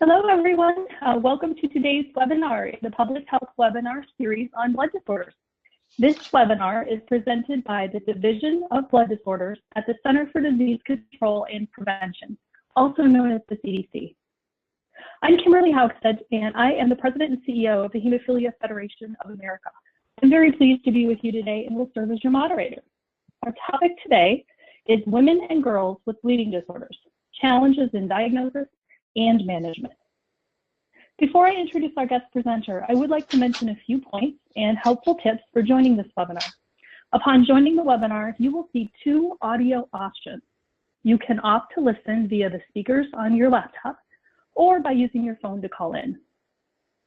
Hello, everyone. Welcome to today's webinar in the Public Health Webinar Series on Blood Disorders. This webinar is presented by the Division of Blood Disorders at the Center for Disease Control and Prevention, also known as the CDC. I'm Kimberly Haugstead, and I am the President and CEO of the Hemophilia Federation of America. I'm very pleased to be with you today and will serve as your moderator. Our topic today is women and girls with bleeding disorders, challenges in diagnosis and management. Before I introduce our guest presenter, I would like to mention a few points and helpful tips for joining this webinar. Upon joining the webinar, you will see two audio options. You can opt to listen via the speakers on your laptop or by using your phone to call in.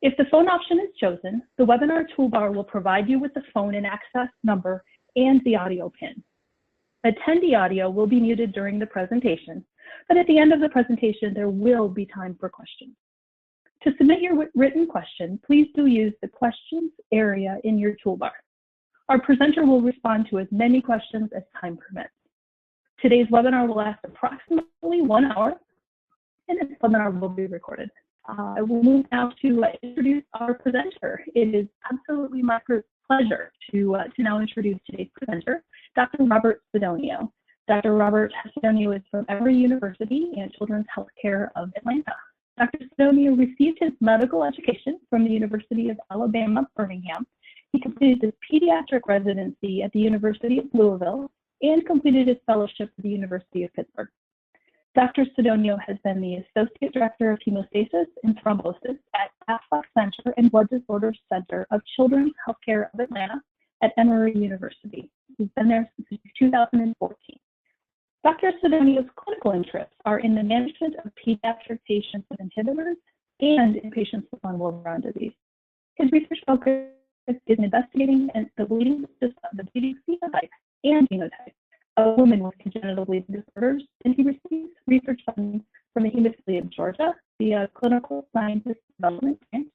If the phone option is chosen, the webinar toolbar will provide you with the phone and access number and the audio pin. Attendee audio will be muted during the presentation, but at the end of the presentation, there will be time for questions. To submit your written question, please do use the questions area in your toolbar. Our presenter will respond to as many questions as time permits. Today's webinar will last approximately 1 hour, and this webinar will be recorded. I will move now to introduce our presenter. It is absolutely my pleasure to now introduce today's presenter, Dr. Robert Sidonio. Dr. Robert Sidonio is from Emory University and Children's Healthcare of Atlanta. Dr. Sidonio received his medical education from the University of Alabama, Birmingham. He completed his pediatric residency at the University of Louisville and completed his fellowship at the University of Pittsburgh. Dr. Sidonio has been the Associate Director of Hemostasis and Thrombosis at ACOG Center and Blood Disorders Center of Children's Healthcare of Atlanta at Emory University. He's been there since 2014. Dr. Sidonio's clinical interests are in the management of pediatric patients with inhibitors and in patients with Willebrand Disease. His research focus is in investigating the bleeding phenotype and genotype of women with congenital bleeding disorders, and he receives research funding from the Hemophilia of Georgia, the Clinical Scientist Development Grant,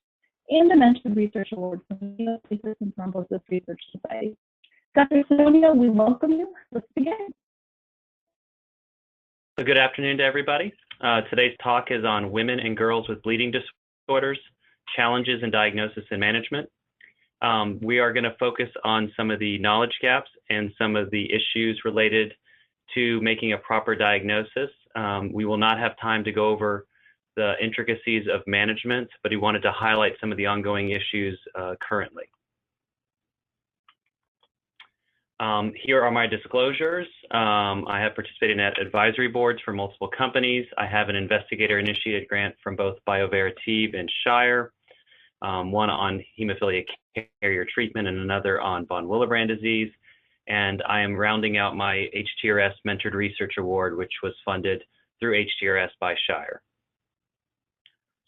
and the Mentioned Research Award from the Hemostasis and Thrombosis Research Society. Dr. Sidonio, we welcome you. Let's begin. So good afternoon to everybody. Today's talk is on women and girls with bleeding disorders, challenges in diagnosis and management. We are going to focus on some of the knowledge gaps and some of the issues related to making a proper diagnosis. We will not have time to go over the intricacies of management, but he wanted to highlight some of the ongoing issues currently. Here are my disclosures. I have participated in advisory boards for multiple companies. I have an investigator-initiated grant from both BioVeritive and Shire, one on hemophilia carrier treatment and another on von Willebrand disease. And I am rounding out my HTRS Mentored Research Award, which was funded through HTRS by Shire.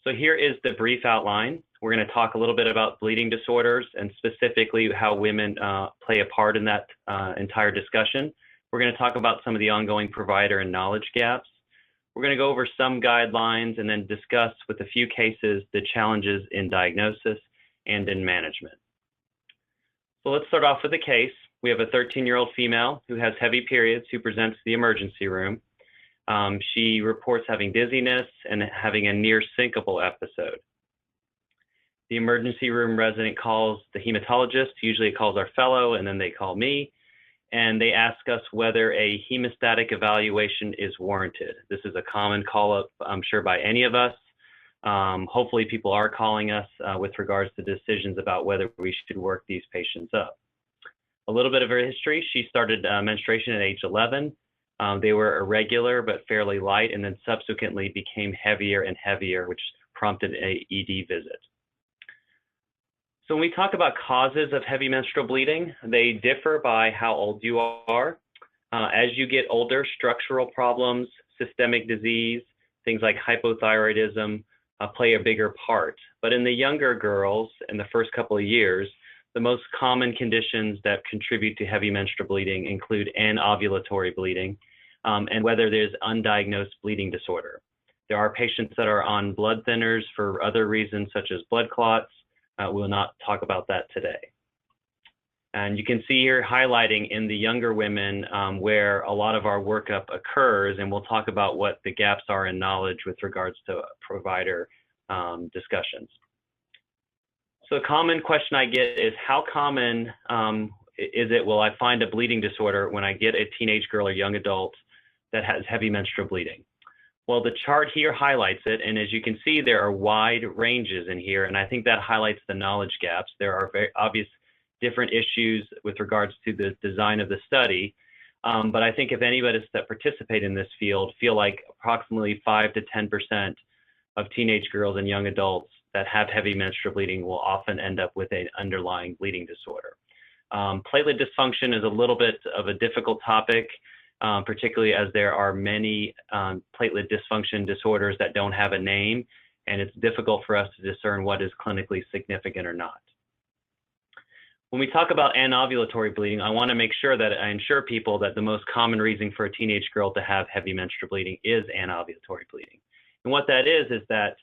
So here is the brief outline. We're going to talk a little bit about bleeding disorders and specifically how women play a part in that entire discussion. We're going to talk about some of the ongoing provider and knowledge gaps. We're going to go over some guidelines and then discuss with a few cases the challenges in diagnosis and in management. So let's start off with a case. We have a 13-year-old female who has heavy periods who presents to the emergency room. She reports having dizziness and having a near syncopal episode. The emergency room resident calls the hematologist, usually it calls our fellow, and then they call me, and they ask us whether a hemostatic evaluation is warranted. This is a common call-up, I'm sure, by any of us. Hopefully people are calling us with regards to decisions about whether we should work these patients up. A little bit of her history: she started menstruation at age 11. They were irregular but fairly light, and then subsequently became heavier and heavier, which prompted an ED visit. So when we talk about causes of heavy menstrual bleeding, they differ by how old you are. As you get older, structural problems, systemic disease, things like hypothyroidism play a bigger part. But in the younger girls, in the first couple of years, the most common conditions that contribute to heavy menstrual bleeding include anovulatory bleeding and whether there's undiagnosed bleeding disorder. There are patients that are on blood thinners for other reasons, such as blood clots. We'll not talk about that today. And you can see here highlighting in the younger women where a lot of our workup occurs, and we'll talk about what the gaps are in knowledge with regards to provider discussions. So a common question I get is, how common is it will I find a bleeding disorder when I get a teenage girl or young adult that has heavy menstrual bleeding? Well, the chart here highlights it, and as you can see, there are wide ranges in here, and I think that highlights the knowledge gaps. There are very obvious different issues with regards to the design of the study, but I think if anybody that participate in this field feel like approximately 5 to 10% of teenage girls and young adults that have heavy menstrual bleeding will often end up with an underlying bleeding disorder. Platelet dysfunction is a little bit of a difficult topic, particularly as there are many platelet dysfunction disorders that don't have a name, and it's difficult for us to discern what is clinically significant or not. When we talk about anovulatory bleeding, I want to make sure that I ensure people that the most common reason for a teenage girl to have heavy menstrual bleeding is anovulatory bleeding. And what that is that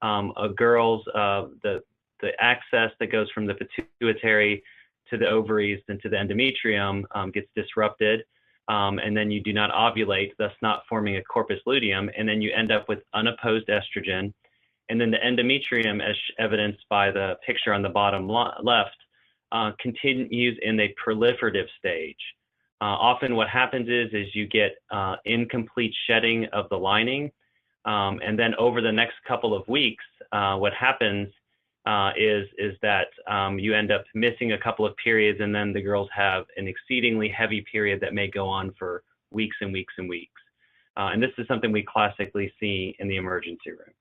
a girl's, the access that goes from the pituitary to the ovaries and to the endometrium gets disrupted, and then you do not ovulate, thus not forming a corpus luteum, and then you end up with unopposed estrogen. And then the endometrium, as evidenced by the picture on the bottom left, continues in a proliferative stage. Often what happens is you get incomplete shedding of the lining, and then over the next couple of weeks, what happens is that you end up missing a couple of periods, and then the girls have an exceedingly heavy period that may go on for weeks and weeks and weeks. And this is something we classically see in the emergency room.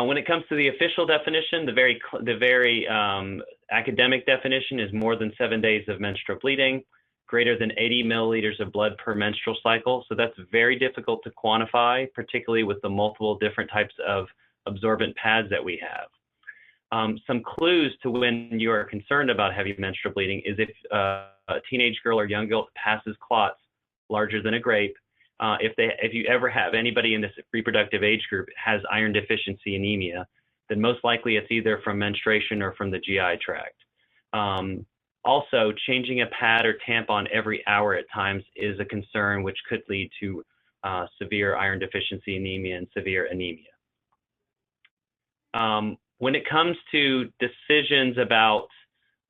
When it comes to the official definition, the very academic definition is more than 7 days of menstrual bleeding, greater than 80 milliliters of blood per menstrual cycle. So that's very difficult to quantify, particularly with the multiple different types of absorbent pads that we have. Some clues to when you are concerned about heavy menstrual bleeding is if a teenage girl or young girl passes clots larger than a grape. If you ever have anybody in this reproductive age group has iron deficiency anemia, then most likely it's either from menstruation or from the GI tract. Also, changing a pad or tampon every hour at times is a concern, which could lead to severe iron deficiency anemia and severe anemia. When it comes to decisions about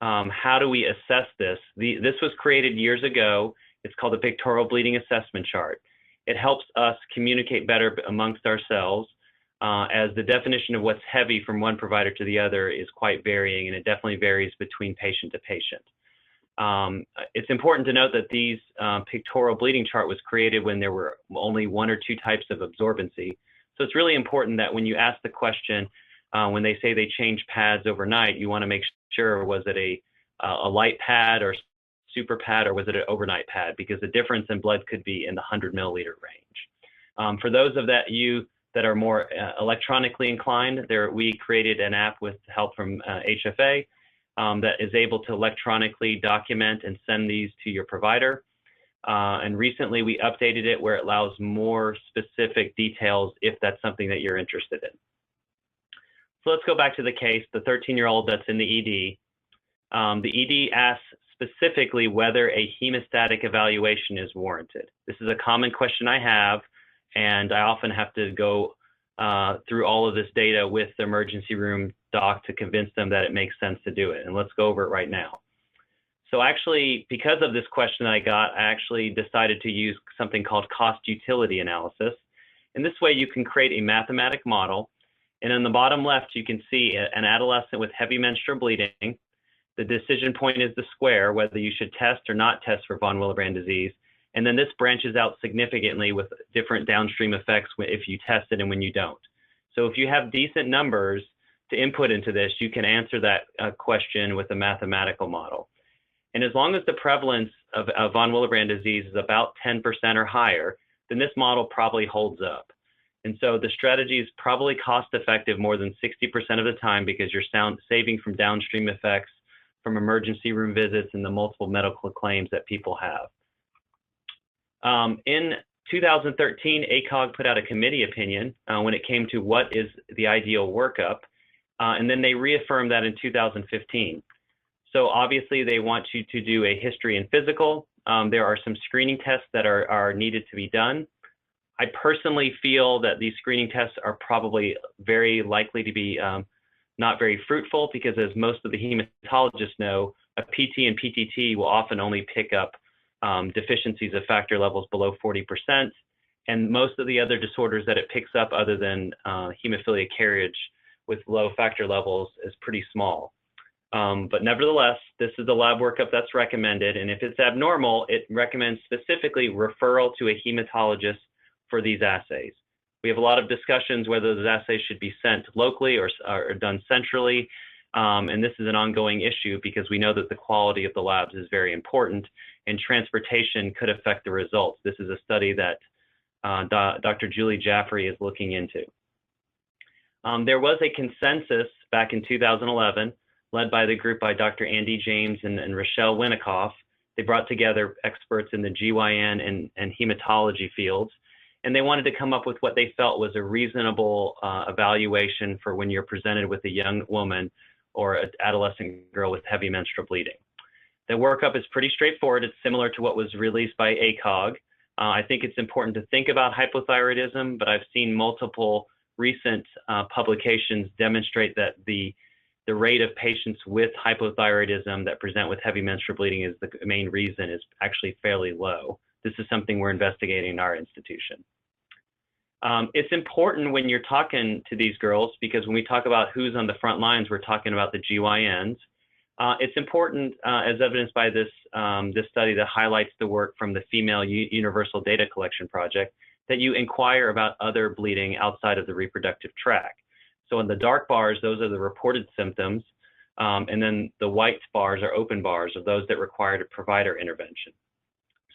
how do we assess this, this was created years ago. It's called the Pictorial Bleeding Assessment Chart. It helps us communicate better amongst ourselves, as the definition of what's heavy from one provider to the other is quite varying, and it definitely varies between patient to patient. It's important to note that these pictorial bleeding chart was created when there were only 1 or 2 types of absorbency. So it's really important that when you ask the question, when they say they change pads overnight, you want to make sure, was it a light pad or super pad, or was it an overnight pad? Because the difference in blood could be in the 100 milliliter range. For those of you that are more electronically inclined, we created an app with help from HFA that is able to electronically document and send these to your provider. And recently we updated it where it allows more specific details if that's something that you're interested in. So let's go back to the case, the 13-year-old that's in the ED. The ED asks specifically whether a hemostatic evaluation is warranted. This is a common question I have, and I often have to go through all of this data with the emergency room doc to convince them that it makes sense to do it. And let's go over it right now. So actually, because of this question I got, I actually decided to use something called cost utility analysis. And this way you can create a mathematic model. And on the bottom left, you can see an adolescent with heavy menstrual bleeding. The decision point is the square, whether you should test or not test for von Willebrand disease. And then this branches out significantly with different downstream effects if you test it and when you don't. So if you have decent numbers to input into this, you can answer that question with a mathematical model. And as long as the prevalence of von Willebrand disease is about 10% or higher, then this model probably holds up. And so the strategy is probably cost effective more than 60% of the time because you're saving from downstream effects from emergency room visits and the multiple medical claims that people have. In 2013, ACOG put out a committee opinion when it came to what is the ideal workup, and then they reaffirmed that in 2015. So obviously they want you to do a history and physical. There are some screening tests that are needed to be done. I personally feel that these screening tests are probably very likely to be not very fruitful, because as most of the hematologists know, a PT and PTT will often only pick up deficiencies of factor levels below 40%. And most of the other disorders that it picks up, other than hemophilia carriage with low factor levels, is pretty small. But nevertheless, this is the lab workup that's recommended. And if it's abnormal, it recommends specifically referral to a hematologist for these assays. We have a lot of discussions whether those assays should be sent locally or done centrally. And this is an ongoing issue because we know that the quality of the labs is very important, and transportation could affect the results. This is a study that Dr. Julie Jaffrey is looking into. There was a consensus back in 2011, led by the group by Dr. Andy James and Rochelle Winikoff. They brought together experts in the GYN and hematology fields, and they wanted to come up with what they felt was a reasonable evaluation for when you're presented with a young woman or an adolescent girl with heavy menstrual bleeding. The workup is pretty straightforward. It's similar to what was released by ACOG. I think it's important to think about hypothyroidism, but I've seen multiple recent publications demonstrate that the rate of patients with hypothyroidism that present with heavy menstrual bleeding is the main reason is actually fairly low. This is something we're investigating in our institution. It's important when you're talking to these girls, because when we talk about who's on the front lines, we're talking about the GYNs. It's important, as evidenced by this study that highlights the work from the Female Universal Data Collection Project, that you inquire about other bleeding outside of the reproductive tract. So in the dark bars, those are the reported symptoms, and then the white bars are open bars of those that required a provider intervention.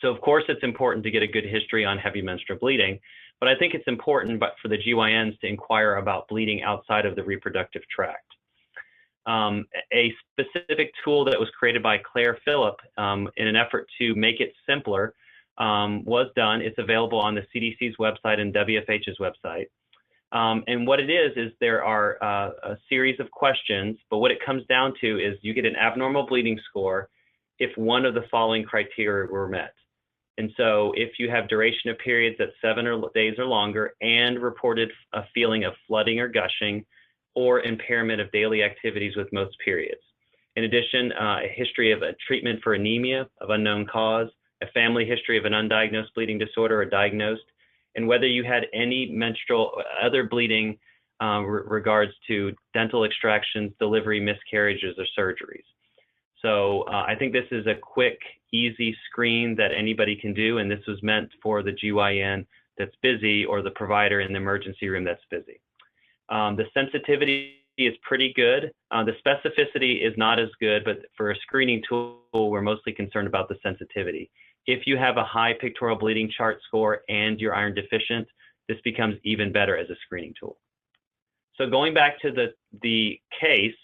So of course it's important to get a good history on heavy menstrual bleeding, but I think it's important for the GYNs to inquire about bleeding outside of the reproductive tract. A specific tool that was created by Claire Phillip in an effort to make it simpler was done. It's available on the CDC's website and WFH's website. And what it is there are a series of questions, but what it comes down to is you get an abnormal bleeding score if one of the following criteria were met. And so if you have duration of periods at 7 days or longer and reported a feeling of flooding or gushing, or impairment of daily activities with most periods. In addition, a history of a treatment for anemia of unknown cause, a family history of an undiagnosed bleeding disorder or diagnosed, and whether you had any other bleeding regards to dental extractions, delivery, miscarriages, or surgeries. So I think this is a quick, easy screen that anybody can do, and this was meant for the GYN that's busy or the provider in the emergency room that's busy. The sensitivity is pretty good. The specificity is not as good, but for a screening tool, we're mostly concerned about the sensitivity. If you have a high pictorial bleeding chart score and you're iron deficient, this becomes even better as a screening tool. So going back to the case,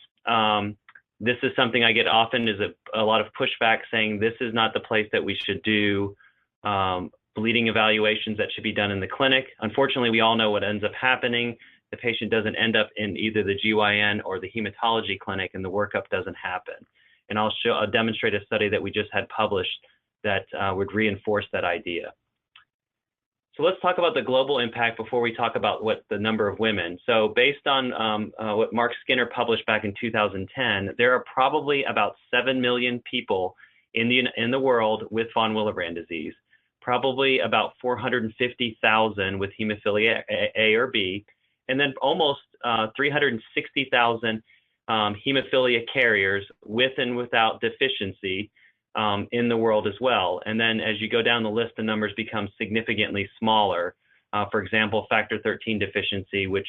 this is something I get often is a lot of pushback saying this is not the place that we should do bleeding evaluations that should be done in the clinic. Unfortunately, we all know what ends up happening. The patient doesn't end up in either the GYN or the hematology clinic, and the workup doesn't happen. And I'll demonstrate a study that we just had published that would reinforce that idea. So let's talk about the global impact before we talk about what the number of women. So based on what Mark Skinner published back in 2010, there are probably about 7 million people in the world with von Willebrand disease, probably about 450,000 with hemophilia A or B, and then almost 360,000 hemophilia carriers with and without deficiency in the world as well. And then as you go down the list, the numbers become significantly smaller. For example, factor 13 deficiency, which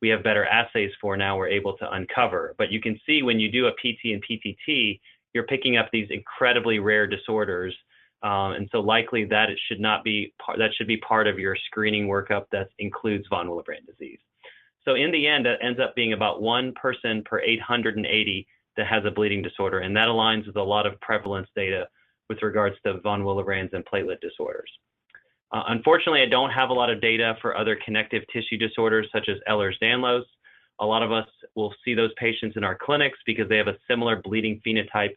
we have better assays for now, we're able to uncover. But you can see when you do a PT and PTT, you're picking up these incredibly rare disorders. And so likely that it should not be, that should be part of your screening workup that includes von Willebrand disease. So in the end, it ends up being about 1 person per 880 that has a bleeding disorder, and that aligns with a lot of prevalence data with regards to von Willebrand's and platelet disorders. Unfortunately, I don't have a lot of data for other connective tissue disorders such as Ehlers-Danlos. A lot of us will see those patients in our clinics because they have a similar bleeding phenotype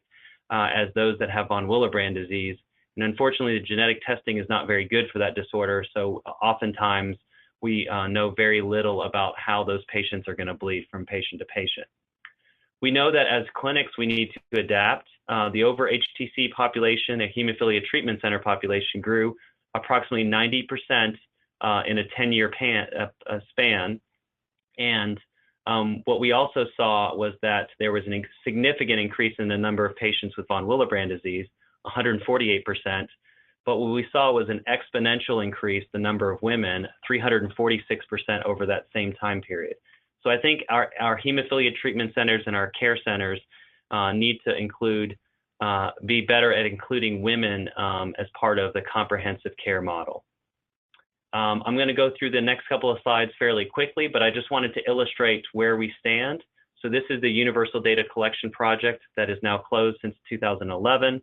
as those that have von Willebrand disease, And unfortunately, the genetic testing is not very good for that disorder, so oftentimes we know very little about how those patients are going to bleed from patient to patient. We know that as clinics, we need to adapt. The over-HTC population, a Hemophilia Treatment Center population, grew approximately 90% in a 10-year span. And what we also saw was that there was a significant increase in the number of patients with von Willebrand disease, 148%. But what we saw was an exponential increase, the number of women, 346% over that same time period. So I think our hemophilia treatment centers and our care centers need to be better at including women as part of the comprehensive care model. I'm going to go through the next couple of slides fairly quickly, but I just wanted to illustrate where we stand. So this is the Universal Data Collection Project that is now closed since 2011.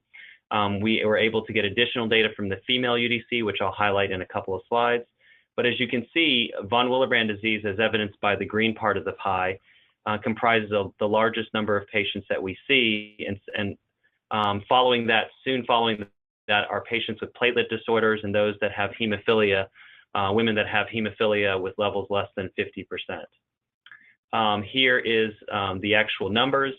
We were able to get additional data from the female UDC, which I'll highlight in a couple of slides. But as you can see, von Willebrand disease, as evidenced by the green part of the pie, comprises the largest number of patients that we see. And following that are patients with platelet disorders and those that have hemophilia, women that have hemophilia with levels less than 50%. Here is the actual numbers.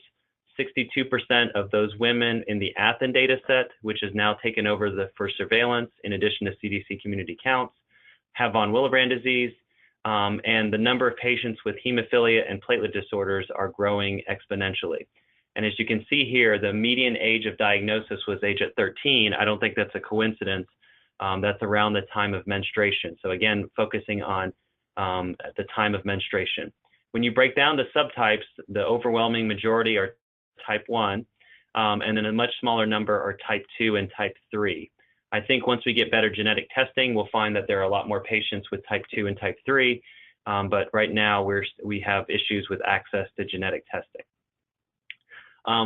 62% of those women in the Athens data set, which is now taken over for surveillance in addition to CDC community counts, have von Willebrand disease, and the number of patients with hemophilia and platelet disorders are growing exponentially. And as you can see here, the median age of diagnosis was age at 13. I don't think that's a coincidence. That's around the time of menstruation. So again, focusing on the time of menstruation. When you break down the subtypes, the overwhelming majority are type 1, and then a much smaller number are type 2 and type 3. I think once we get better genetic testing, we'll find that there are a lot more patients with type 2 and type 3, but right now we have issues with access to genetic testing.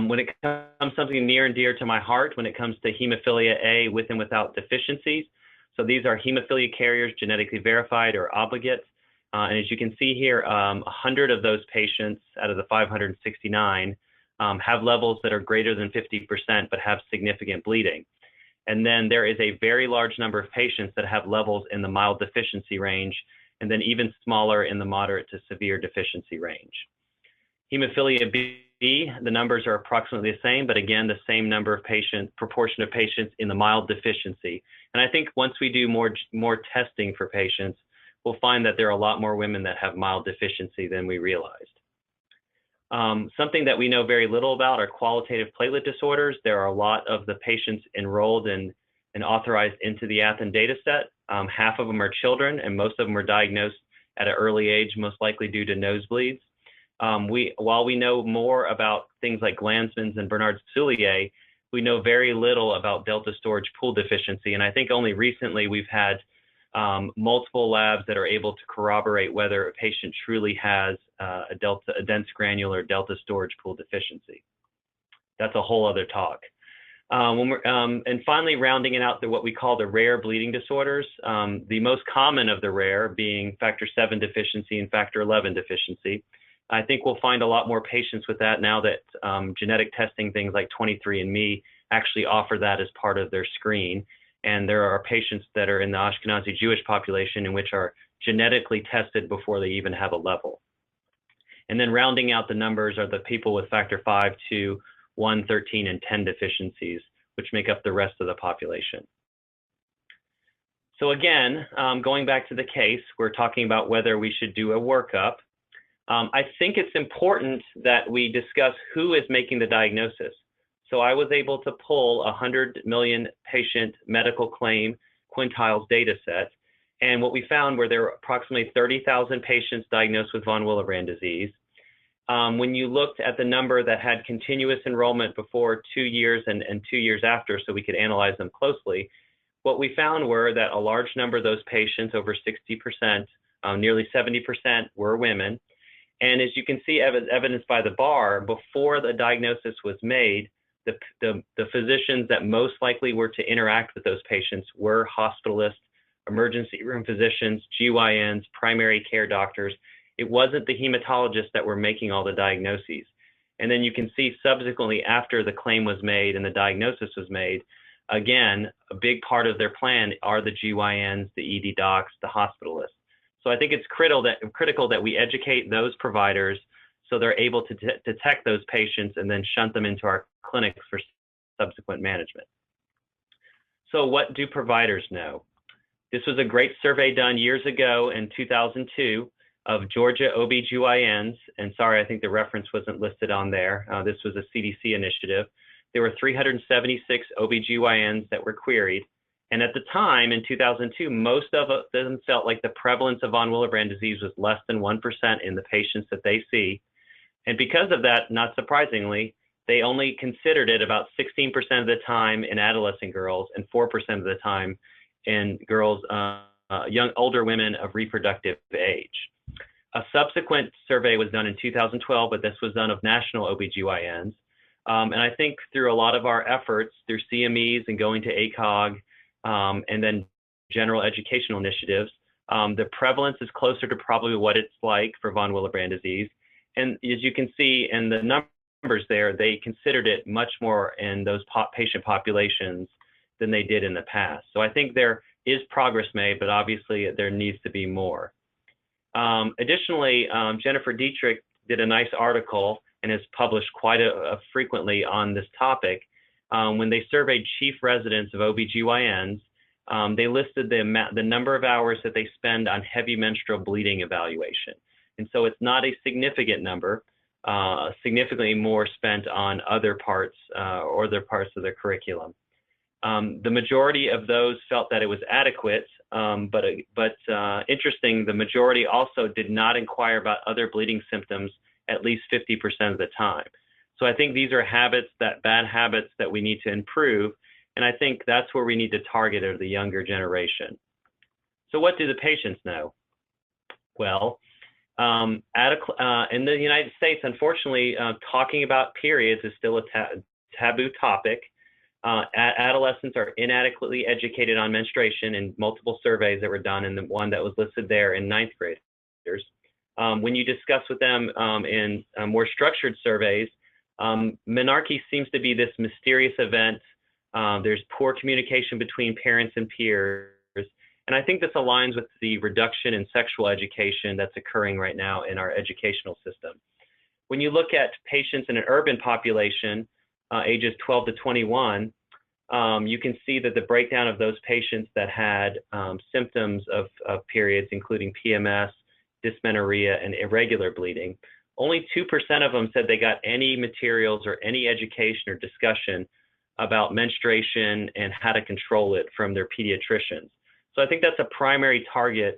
When it comes something near and dear to my heart, when it comes to hemophilia A with and without deficiencies, so these are hemophilia carriers, genetically verified or obligate. And as you can see here, 100 of those patients out of the 569 have levels that are greater than 50%, but have significant bleeding. And then there is a very large number of patients that have levels in the mild deficiency range, and then even smaller in the moderate to severe deficiency range. Hemophilia B, the numbers are approximately the same, but again, the same number of proportion of patients in the mild deficiency. And I think once we do more testing for patients, we'll find that there are a lot more women that have mild deficiency than we realized. Something that we know very little about are qualitative platelet disorders. There are a lot of the patients enrolled and authorized into the Athens data set. Half of them are children, and most of them are diagnosed at an early age, most likely due to nosebleeds. While we know more about things like Glanzmann's and Bernard-Soulier, we know very little about delta storage pool deficiency. And I think only recently we've had multiple labs that are able to corroborate whether a patient truly has a dense granular delta storage pool deficiency. That's a whole other talk. And finally, rounding it out to what we call the rare bleeding disorders, the most common of the rare being factor 7 deficiency and factor 11 deficiency. I think we'll find a lot more patients with that now that genetic testing, things like 23andMe, actually offer that as part of their screen. And there are patients that are in the Ashkenazi Jewish population in which are genetically tested before they even have a level. And then rounding out the numbers are the people with factor 5, 2, 1, 13, and 10 deficiencies, which make up the rest of the population. So again, going back to the case, we're talking about whether we should do a workup. I think it's important that we discuss who is making the diagnosis. So I was able to pull a 100 million patient medical claim quintiles data set. And what we found were there were approximately 30,000 patients diagnosed with von Willebrand disease. When you looked at the number that had continuous enrollment before 2 years and 2 years after, so we could analyze them closely, what we found were that a large number of those patients, over 60%, nearly 70%, were women. And as you can see, evidenced by the bar, before the diagnosis was made, the physicians that most likely were to interact with those patients were hospitalists, emergency room physicians, GYNs, primary care doctors. It wasn't the hematologists that were making all the diagnoses. And then you can see subsequently, after the claim was made and the diagnosis was made, again, a big part of their plan are the GYNs, the ED docs, the hospitalists. So I think it's critical that we educate those providers so they're able to detect those patients and then shunt them into our clinics for subsequent management. So what do providers know? This was a great survey done years ago in 2002 of Georgia OB-GYNs, and sorry, I think the reference wasn't listed on there. This was a CDC initiative. There were 376 OB-GYNs that were queried, and at the time, in 2002, most of them felt like the prevalence of von Willebrand disease was less than 1% in the patients that they see. And because of that, not surprisingly, they only considered it about 16% of the time in adolescent girls and 4% of the time in girls, older women of reproductive age. A subsequent survey was done in 2012, but this was done of national OB-GYNs. And I think through a lot of our efforts, through CMEs and going to ACOG, and then general educational initiatives, the prevalence is closer to probably what it's like for von Willebrand disease. And as you can see in the numbers there, they considered it much more in those patient populations than they did in the past. So I think there is progress made, but obviously there needs to be more. Additionally, Jennifer Dietrich did a nice article and has published quite frequently on this topic. When they surveyed chief residents of OB-GYNs, they listed the number of hours that they spend on heavy menstrual bleeding evaluation. And so it's not a significant number, significantly more spent on other parts or other parts of their curriculum. The majority of those felt that it was adequate, but interesting, the majority also did not inquire about other bleeding symptoms at least 50% of the time. So I think these are bad habits that we need to improve, and I think that's where we need to target the younger generation. So what do the patients know? Well, in the United States, unfortunately, talking about periods is still a taboo topic. Adolescents are inadequately educated on menstruation in multiple surveys that were done, and the one that was listed there in 9th graders. When you discuss with them in more structured surveys, menarche seems to be this mysterious event. There's poor communication between parents and peers. And I think this aligns with the reduction in sexual education that's occurring right now in our educational system. When you look at patients in an urban population, ages 12 to 21, you can see that the breakdown of those patients that had symptoms of periods, including PMS, dysmenorrhea, and irregular bleeding, only 2% of them said they got any materials or any education or discussion about menstruation and how to control it from their pediatricians. So I think that's a primary target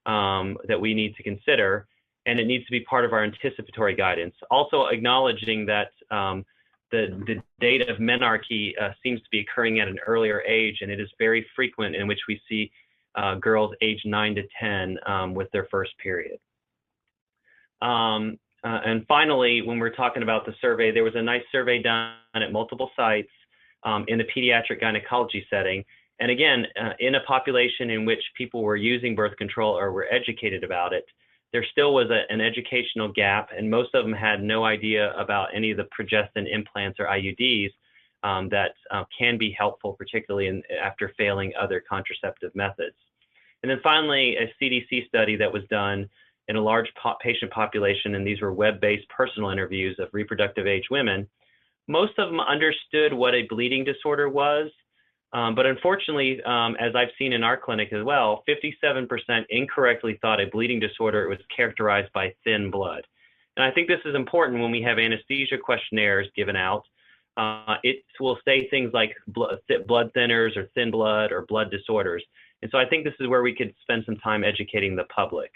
that we need to consider, and it needs to be part of our anticipatory guidance. Also acknowledging that the date of menarche seems to be occurring at an earlier age, and it is very frequent in which we see girls aged 9 to 10 with their first period. And finally, when we're talking about the survey, there was a nice survey done at multiple sites in the pediatric gynecology setting. And again, in a population in which people were using birth control or were educated about it, there still was an educational gap, and most of them had no idea about any of the progestin implants or IUDs that can be helpful, particularly after failing other contraceptive methods. And then finally, a CDC study that was done in a large patient population, and these were web-based personal interviews of reproductive age women. Most of them understood what a bleeding disorder was, but unfortunately, as I've seen in our clinic as well, 57% incorrectly thought a bleeding disorder was characterized by thin blood. And I think this is important when we have anesthesia questionnaires given out. It will say things like blood thinners or thin blood or blood disorders. And so I think this is where we could spend some time educating the public.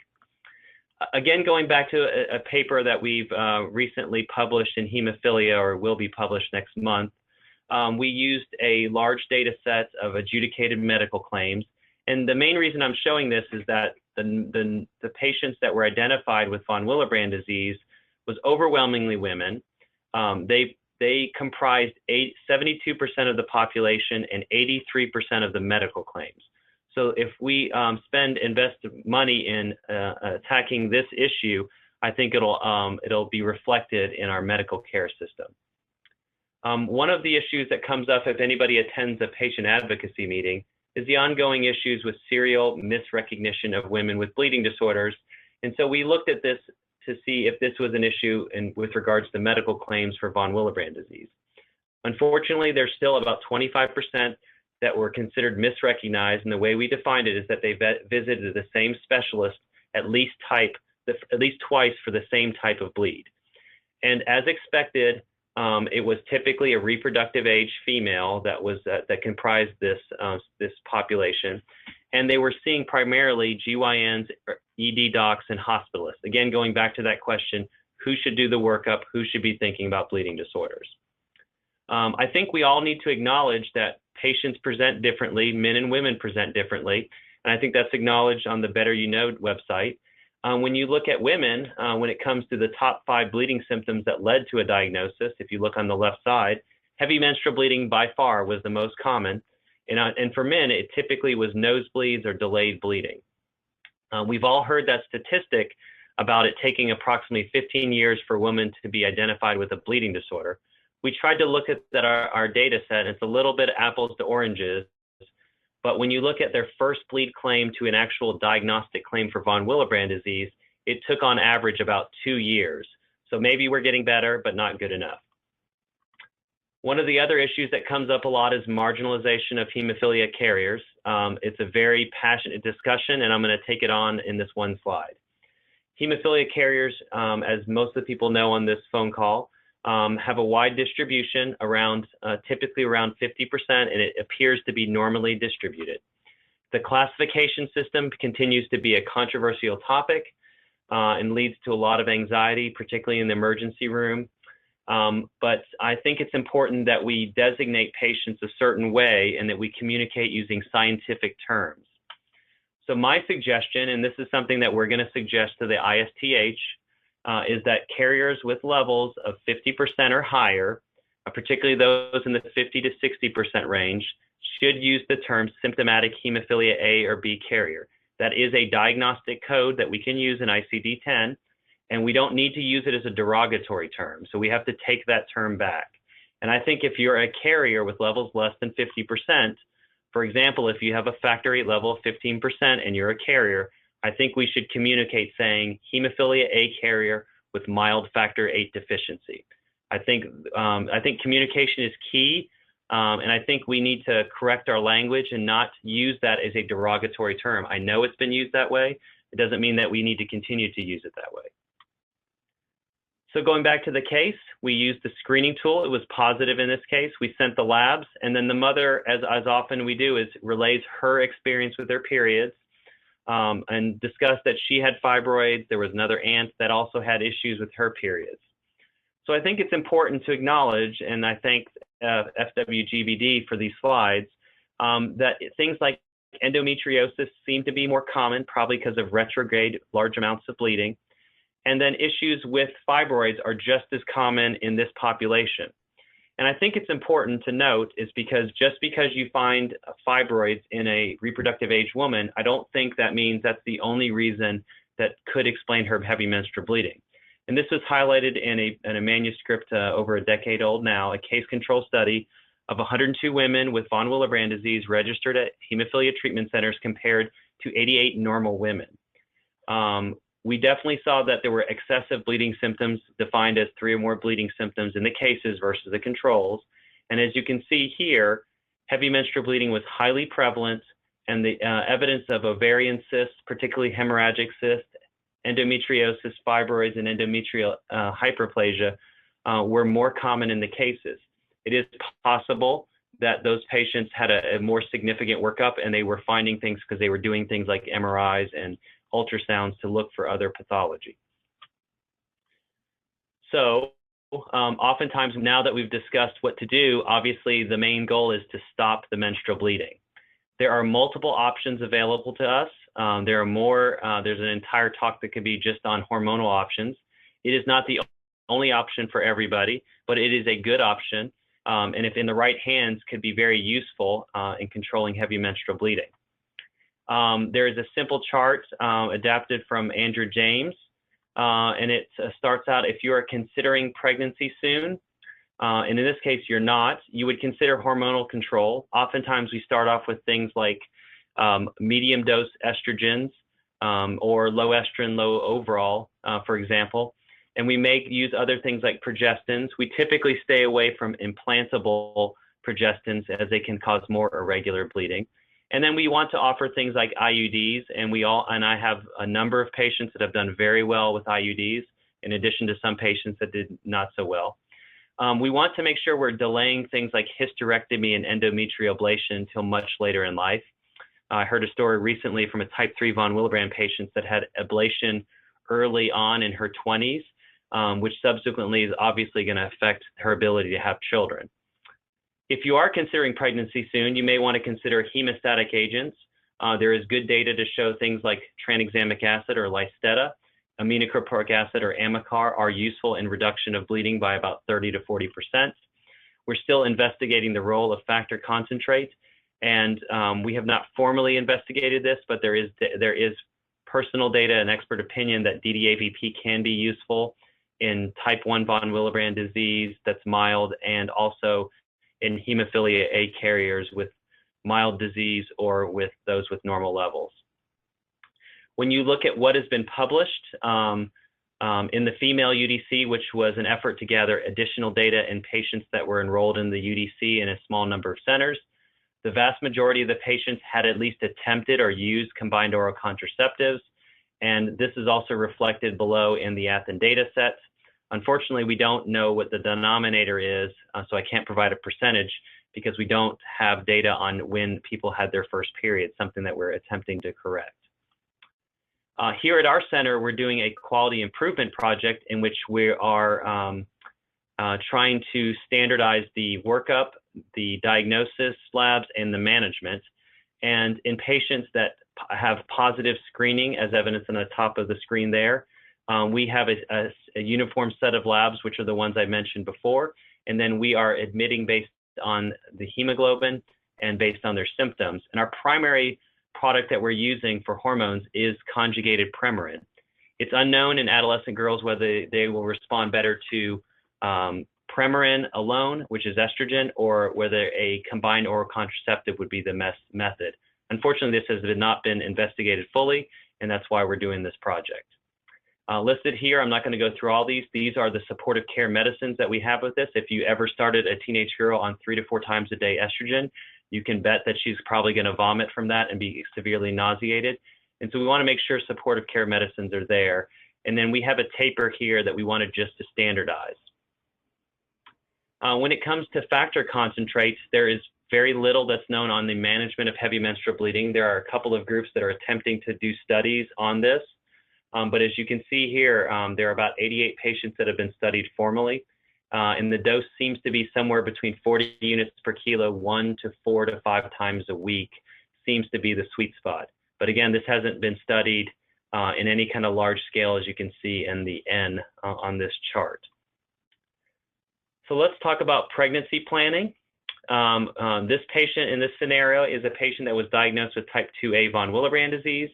Again, going back to a paper that we've recently published in Hemophilia, or will be published next month, we used a large data set of adjudicated medical claims. And the main reason I'm showing this is that the patients that were identified with von Willebrand disease was overwhelmingly women. They comprised 72% of the population and 83% of the medical claims. So if we invest money in attacking this issue, I think it'll be reflected in our medical care system. One of the issues that comes up if anybody attends a patient advocacy meeting is the ongoing issues with serial misrecognition of women with bleeding disorders. And so we looked at this to see if this was an issue with regards to medical claims for von Willebrand disease. Unfortunately, there's still about 25% that were considered misrecognized, and the way we defined it is that they visited the same specialist at least twice for the same type of bleed. And as expected, it was typically a reproductive age female that comprised this population, and they were seeing primarily GYNs, ED docs, and hospitalists. Again, going back to that question, who should do the workup? Who should be thinking about bleeding disorders? I think we all need to acknowledge that patients present differently, men and women present differently, and I think that's acknowledged on the Better You Know website. When you look at women, when it comes to the top 5 bleeding symptoms that led to a diagnosis, if you look on the left side, heavy menstrual bleeding by far was the most common. And for men, it typically was nosebleeds or delayed bleeding. We've all heard that statistic about it taking approximately 15 years for women to be identified with a bleeding disorder. We tried to look at our data set, and it's a little bit apples to oranges. But when you look at their first bleed claim to an actual diagnostic claim for von Willebrand disease, it took on average about 2 years. So maybe we're getting better, but not good enough. One of the other issues that comes up a lot is marginalization of hemophilia carriers. It's a very passionate discussion, and I'm going to take it on in this one slide. Hemophilia carriers, as most of the people know on this phone call, have a wide distribution typically around 50%, and it appears to be normally distributed. The classification system continues to be a controversial topic and leads to a lot of anxiety, particularly in the emergency room. But I think it's important that we designate patients a certain way and that we communicate using scientific terms. So my suggestion, and this is something that we're going to suggest to the ISTH, is that carriers with levels of 50% or higher, particularly those in the 50 to 60% range, should use the term symptomatic hemophilia A or B carrier. That is a diagnostic code that we can use in ICD-10, and we don't need to use it as a derogatory term. So we have to take that term back. And I think if you're a carrier with levels less than 50%, for example, if you have a factor VIII level of 15% and you're a carrier, I think we should communicate saying hemophilia A carrier with mild factor VIII deficiency. I think communication is key, and I think we need to correct our language and not use that as a derogatory term. I know it's been used that way. It doesn't mean that we need to continue to use it that way. So going back to the case, we used the screening tool. It was positive in this case. We sent the labs, and then the mother, as often we do, relays her experience with her periods. And discussed that she had fibroids. There was another aunt that also had issues with her periods. So I think it's important to acknowledge, and I thank FWGBD for these slides, that things like endometriosis seem to be more common, probably because of retrograde large amounts of bleeding. And then issues with fibroids are just as common in this population. And I think it's important to note is because just because you find fibroids in a reproductive age woman, I don't think that means that's the only reason that could explain her heavy menstrual bleeding. And this was highlighted in a manuscript over a decade old now, a case control study of 102 women with von Willebrand disease registered at Hemophilia Treatment Centers compared to 88 normal women. We definitely saw that there were excessive bleeding symptoms defined as 3 or more bleeding symptoms in the cases versus the controls. And as you can see here, heavy menstrual bleeding was highly prevalent, and the evidence of ovarian cysts, particularly hemorrhagic cysts, endometriosis, fibroids, and endometrial hyperplasia were more common in the cases. It is possible that those patients had a more significant workup and they were finding things because they were doing things like MRIs and ultrasounds to look for other pathology. So oftentimes now that we've discussed what to do, obviously the main goal is to stop the menstrual bleeding. There are multiple options available to us. There are more, there's an entire talk that could be just on hormonal options. It is not the only option for everybody, but it is a good option. And if in the right hands, could be very useful in controlling heavy menstrual bleeding. There is a simple chart adapted from Andrew James, and it starts out, if you are considering pregnancy soon, and in this case, you're not, you would consider hormonal control. Oftentimes, we start off with things like medium dose estrogens or low estrogen, low overall, for example. And we may use other things like progestins. We typically stay away from implantable progestins as they can cause more irregular bleeding. And then we want to offer things like IUDs, and I have a number of patients that have done very well with IUDs, in addition to some patients that did not so well. We want to make sure we're delaying things like hysterectomy and endometrial ablation until much later in life. I heard a story recently from a type 3 von Willebrand patient that had ablation early on in her 20s, which subsequently is obviously going to affect her ability to have children. If you are considering pregnancy soon, you may want to consider hemostatic agents. There is good data to show things like tranexamic acid or Lysteta, aminocroporic acid or Amicar are useful in reduction of bleeding by about 30 to 40%. We're still investigating the role of factor concentrate, and we have not formally investigated this, but there is personal data and expert opinion that DDAVP can be useful in type 1 von Willebrand disease that's mild, and also in Hemophilia A carriers with mild disease or with those with normal levels. When you look at what has been published in the female UDC, which was an effort to gather additional data in patients that were enrolled in the UDC in a small number of centers, the vast majority of the patients had at least attempted or used combined oral contraceptives, and this is also reflected below in the Athens data sets. Unfortunately, we don't know what the denominator is, so I can't provide a percentage because we don't have data on when people had their first period, something that we're attempting to correct. Here at our center, we're doing a quality improvement project in which we are trying to standardize the workup, the diagnosis labs, and the management. And in patients that have positive screening, as evidenced on the top of the screen there, we have a uniform set of labs, which are the ones I mentioned before, and then we are admitting based on the hemoglobin and based on their symptoms. And our primary product that we're using for hormones is conjugated Premarin. It's unknown in adolescent girls whether they will respond better to Premarin alone, which is estrogen, or whether a combined oral contraceptive would be the method. Unfortunately, this has not been investigated fully, and that's why we're doing this project. Listed here, I'm not going to go through all these. These are the supportive care medicines that we have with this. If you ever started a teenage girl on 3 to 4 times a day estrogen, you can bet that she's probably going to vomit from that and be severely nauseated. And so we want to make sure supportive care medicines are there. And then we have a taper here that we wanted just to standardize. When it comes to factor concentrates, there is very little that's known on the management of heavy menstrual bleeding. There are a couple of groups that are attempting to do studies on this. But as you can see here, there are about 88 patients that have been studied formally. And the dose seems to be somewhere between 40 units per kilo, 1 to 4 to 5 times a week seems to be the sweet spot. But again, this hasn't been studied in any kind of large scale, as you can see in the N on this chart. So let's talk about pregnancy planning. This patient in this scenario is a patient that was diagnosed with type 2A von Willebrand disease.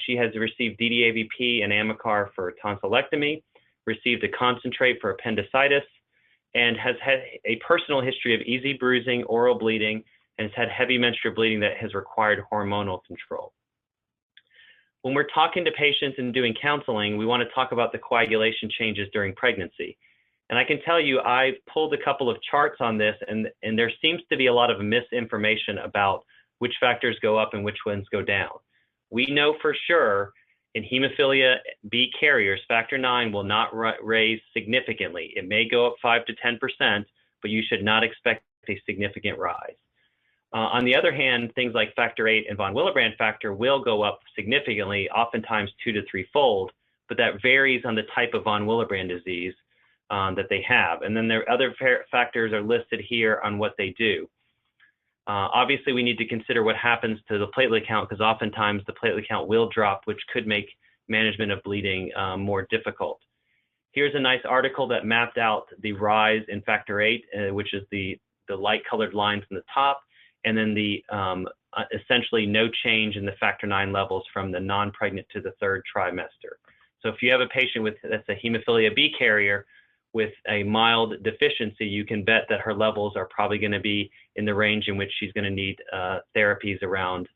She has received DDAVP and Amicar for tonsillectomy, received a concentrate for appendicitis, and has had a personal history of easy bruising, oral bleeding, and has had heavy menstrual bleeding that has required hormonal control. When we're talking to patients and doing counseling, we want to talk about the coagulation changes during pregnancy. And I can tell you, I've pulled a couple of charts on this, and there seems to be a lot of misinformation about which factors go up and which ones go down. We know for sure in Hemophilia B carriers, factor IX will not raise significantly. It may go up 5 to 10%, but you should not expect a significant rise. On the other hand, things like factor VIII and von Willebrand factor will go up significantly, oftentimes 2 to 3-fold, but that varies on the type of von Willebrand disease that they have. And then there are other factors are listed here on what they do. Obviously, we need to consider what happens to the platelet count, because oftentimes the platelet count will drop, which could make management of bleeding more difficult. Here's a nice article that mapped out the rise in factor VIII, which is the light colored lines in the top, and then the essentially no change in the factor IX levels from the non-pregnant to the 3rd trimester. So if you have a patient that's a Hemophilia B carrier, with a mild deficiency, you can bet that her levels are probably going to be in the range in which she's going to need therapies around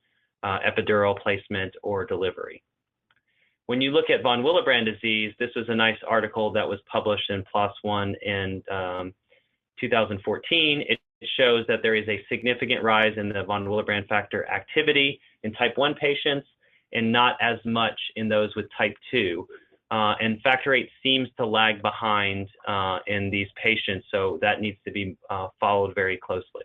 epidural placement or delivery. When you look at von Willebrand disease, this was a nice article that was published in PLOS One in 2014. It shows that there is a significant rise in the von Willebrand factor activity in type 1 patients and not as much in those with type 2. And factor VIII seems to lag behind in these patients, so that needs to be followed very closely.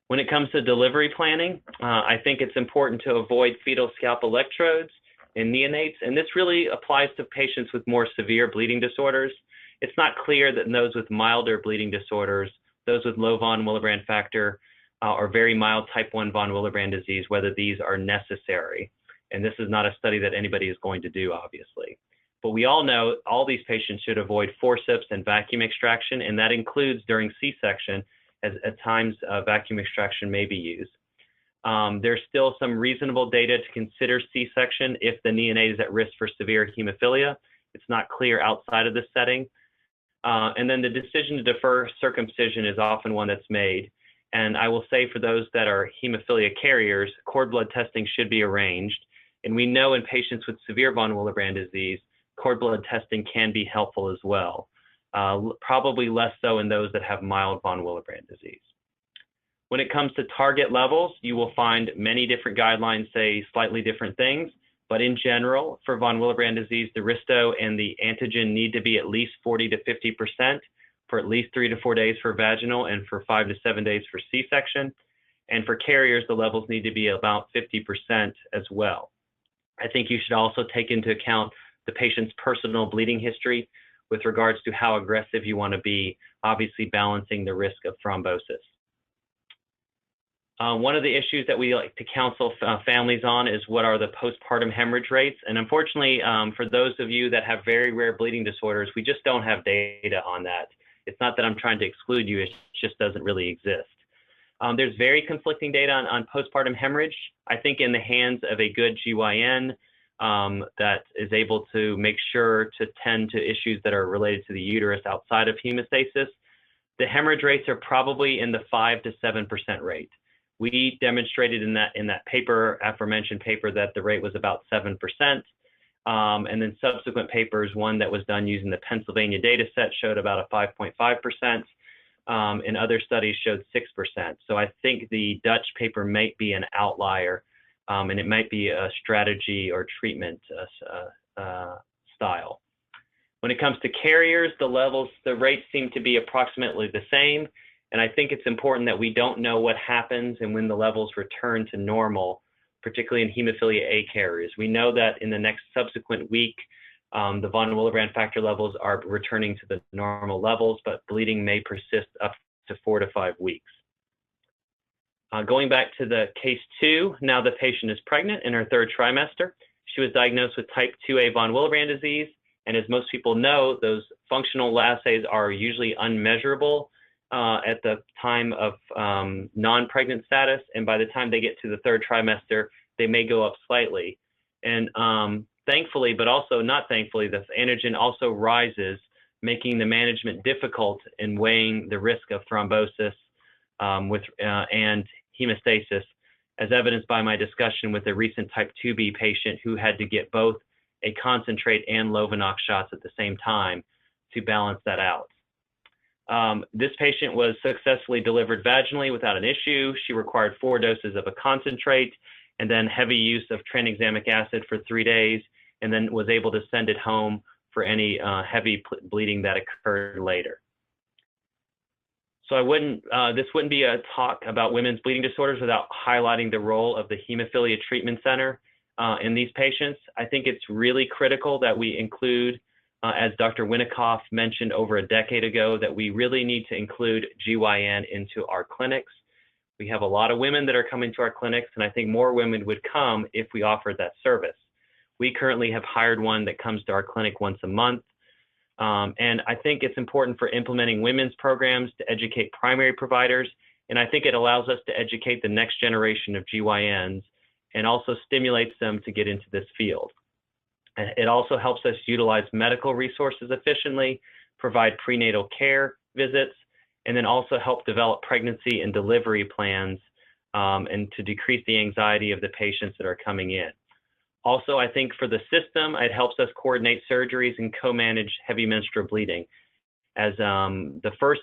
When it comes to delivery planning, I think it's important to avoid fetal scalp electrodes in neonates, and this really applies to patients with more severe bleeding disorders. It's not clear that in those with milder bleeding disorders, those with low von Willebrand factor or very mild type 1 von Willebrand disease, whether these are necessary. And this is not a study that anybody is going to do, obviously. But we all know all these patients should avoid forceps and vacuum extraction, and that includes during C-section, as at times vacuum extraction may be used. There's still some reasonable data to consider C-section if the neonate is at risk for severe hemophilia. It's not clear outside of this setting. And then the decision to defer circumcision is often one that's made. And I will say for those that are hemophilia carriers, cord blood testing should be arranged. And we know in patients with severe von Willebrand disease, cord blood testing can be helpful as well. Probably less so in those that have mild von Willebrand disease. When it comes to target levels, you will find many different guidelines say slightly different things. But in general, for von Willebrand disease, the Risto and the antigen need to be at least 40 to 50% for at least 3 to 4 days for vaginal and for 5 to 7 days for C-section. And for carriers, the levels need to be about 50% as well. I think you should also take into account the patient's personal bleeding history with regards to how aggressive you want to be, obviously balancing the risk of thrombosis. One of the issues that we like to counsel families on is what are the postpartum hemorrhage rates. And unfortunately, for those of you that have very rare bleeding disorders, we just don't have data on that. It's not that I'm trying to exclude you, it just doesn't really exist. There's very conflicting data on postpartum hemorrhage. I think in the hands of a good GYN that is able to make sure to tend to issues that are related to the uterus outside of hemostasis, the hemorrhage rates are probably in the 5 to 7% rate. We demonstrated in that paper, aforementioned paper, that the rate was about 7%. And then subsequent papers, one that was done using the Pennsylvania data set showed about a 5.5%, and other studies showed 6%. So I think the Dutch paper might be an outlier, and it might be a strategy or treatment style. When it comes to carriers, the rates seem to be approximately the same. And I think it's important that we don't know what happens and when the levels return to normal, particularly in hemophilia A carriers. We know that in the next subsequent week, the von Willebrand factor levels are returning to the normal levels, but bleeding may persist up to 4 to 5 weeks. Going back to the case 2, now the patient is pregnant in her 3rd trimester. She was diagnosed with type 2A von Willebrand disease. And as most people know, those functional assays are usually unmeasurable at the time of non-pregnant status, and by the time they get to the 3rd trimester, they may go up slightly. And thankfully, but also not thankfully, the antigen also rises, making the management difficult in weighing the risk of thrombosis and hemostasis, as evidenced by my discussion with a recent type 2B patient who had to get both a concentrate and Lovenox shots at the same time to balance that out. This patient was successfully delivered vaginally without an issue. She required 4 doses of a concentrate and then heavy use of tranexamic acid for 3 days, and then was able to send it home for any heavy bleeding that occurred later. So this wouldn't be a talk about women's bleeding disorders without highlighting the role of the Hemophilia Treatment Center in these patients. I think it's really critical that we include, as Dr. Winikoff mentioned over a decade ago, that we really need to include GYN into our clinics. We have a lot of women that are coming to our clinics, and I think more women would come if we offered that service. We currently have hired one that comes to our clinic once a month. And I think it's important for implementing women's programs to educate primary providers. And I think it allows us to educate the next generation of GYNs and also stimulates them to get into this field. It also helps us utilize medical resources efficiently, provide prenatal care visits, and then also help develop pregnancy and delivery plans and to decrease the anxiety of the patients that are coming in. Also, I think for the system, it helps us coordinate surgeries and co-manage heavy menstrual bleeding. As the first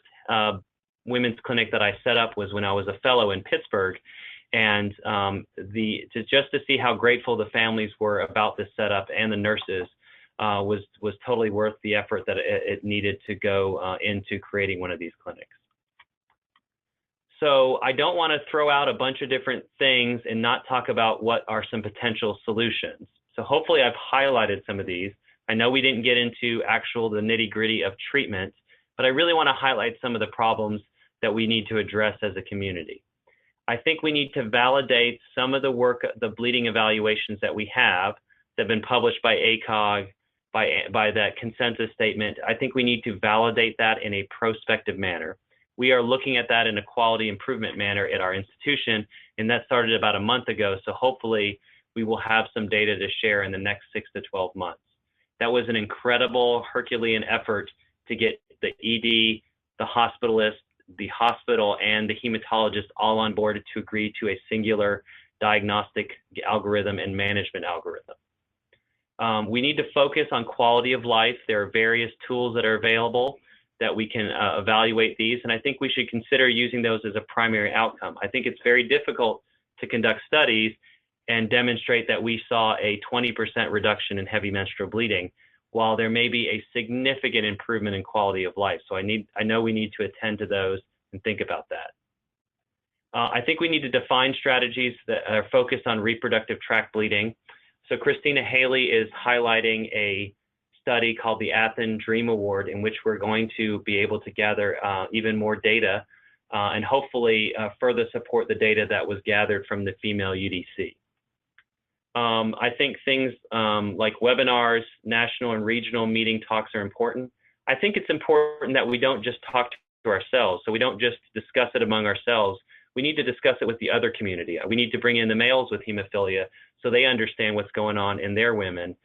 women's clinic that I set up was when I was a fellow in Pittsburgh, and just to see how grateful the families were about this setup and the nurses was totally worth the effort that it needed to go into creating one of these clinics. So I don't want to throw out a bunch of different things and not talk about what are some potential solutions. So hopefully I've highlighted some of these. I know we didn't get into the nitty-gritty of treatment, but I really want to highlight some of the problems that we need to address as a community. I think we need to validate some of the work, the bleeding evaluations that we have that have been published by ACOG, by that consensus statement. I think we need to validate that in a prospective manner. We are looking at that in a quality improvement manner at our institution, and that started about a month ago, so hopefully we will have some data to share in the next 6 to 12 months. That was an incredible Herculean effort to get the ED, the hospitalist, the hospital, and the hematologist all on board to agree to a singular diagnostic algorithm and management algorithm. We need to focus on quality of life. There are various tools that are available that we can evaluate these, and I think we should consider using those as a primary outcome. I think it's very difficult to conduct studies and demonstrate that we saw a 20% reduction in heavy menstrual bleeding, while there may be a significant improvement in quality of life. So I know we need to attend to those and think about that. I think we need to define strategies that are focused on reproductive tract bleeding. So Christina Haley is highlighting a study called the Athens Dream Award, in which we're going to be able to gather even more data and hopefully further support the data that was gathered from the female UDC. I think things like webinars, national and regional meeting talks are important. I think it's important that we don't just talk to ourselves, so we don't just discuss it among ourselves. We need to discuss it with the other community. We need to bring in the males with hemophilia so they understand what's going on in their women,